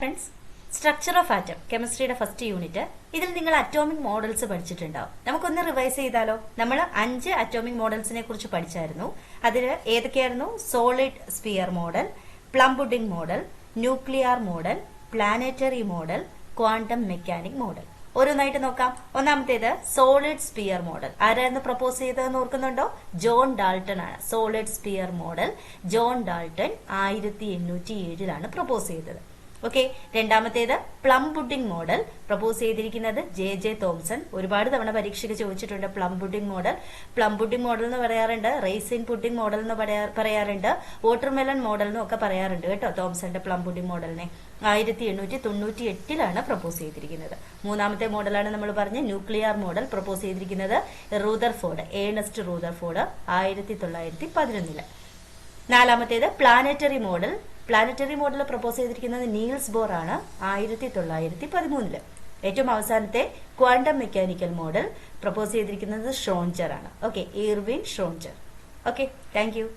Friends, structure of atom കെമിസ്ട്രിയുടെ first unit. ഇതിൽ നിങ്ങൾ അറ്റോമിക് മോഡൽസ് പഠിച്ചിട്ടുണ്ടാവും. നമുക്കൊന്ന് റിവൈസ് ചെയ്താലോ? നമ്മൾ 5 അറ്റോമിക് മോഡൽസിനെ കുറിച്ച് പഠിച്ചായിരുന്നു. അതിൽ ഏതൊക്കെയായിരുന്നു? Solid sphere model, plum pudding model, nuclear model, planetary model, quantum mechanic model. ഓരോന്നായിട്ട് നോക്കാം. ഒന്നാമത്തേത് സോളിഡ് സ്ഫിയർ മോഡൽ. ആരായിരുന്നു പ്രപ്പോസ് ചെയ്തതെന്ന് ഓർക്കുന്നുണ്ടോ? ജോൺ ഡാൾട്ടൺ ആണ്. Solid sphere model John Dalton 1807 propose ചെയ്തത്. ഓക്കെ. രണ്ടാമത്തേത് പ്ലം പുഡിംഗ് മോഡൽ പ്രപ്പോസ് ചെയ്തിരിക്കുന്നത് ജെ തോംസൺ. ഒരുപാട് തവണ പരീക്ഷയ്ക്ക് ചോദിച്ചിട്ടുണ്ട് plum pudding model. Plum pudding model എന്ന് പറയാറുണ്ട്, റൈസിൻ പുഡിംഗ് മോഡൽ എന്ന് പറയാറുണ്ട്, വാട്ടർമെലൺ മോഡൽ എന്നും ഒക്കെ പറയാറുണ്ട് കേട്ടോ. തോംസന്റെ പ്ലം പുഡിംഗ് മോഡലിനെ 1898 പ്രപ്പോസ് ചെയ്തിരിക്കുന്നത്. മൂന്നാമത്തെ മോഡലാണ് നമ്മൾ പറഞ്ഞ ന്യൂക്ലിയർ മോഡൽ പ്രപ്പോസ് ചെയ്തിരിക്കുന്നത് റൂദർഫോർഡ്, ഏണസ്റ്റ് റൂദർഫോർഡ് 1911. നാലാമത്തേത് planetary model. Planetary model propose ചെയ്തിരിക്കുന്നത് നീൽസ് ബോർ ആണ് 1913. ഏറ്റവും അവസാനത്തെ ക്വാണ്ടം മെക്കാനിക്കൽ മോഡൽ പ്രപ്പോസ് ചെയ്തിരിക്കുന്നത് ഷ്രോൺജർ ആണ്. Okay, Erwin Schrodinger. Okay, thank U.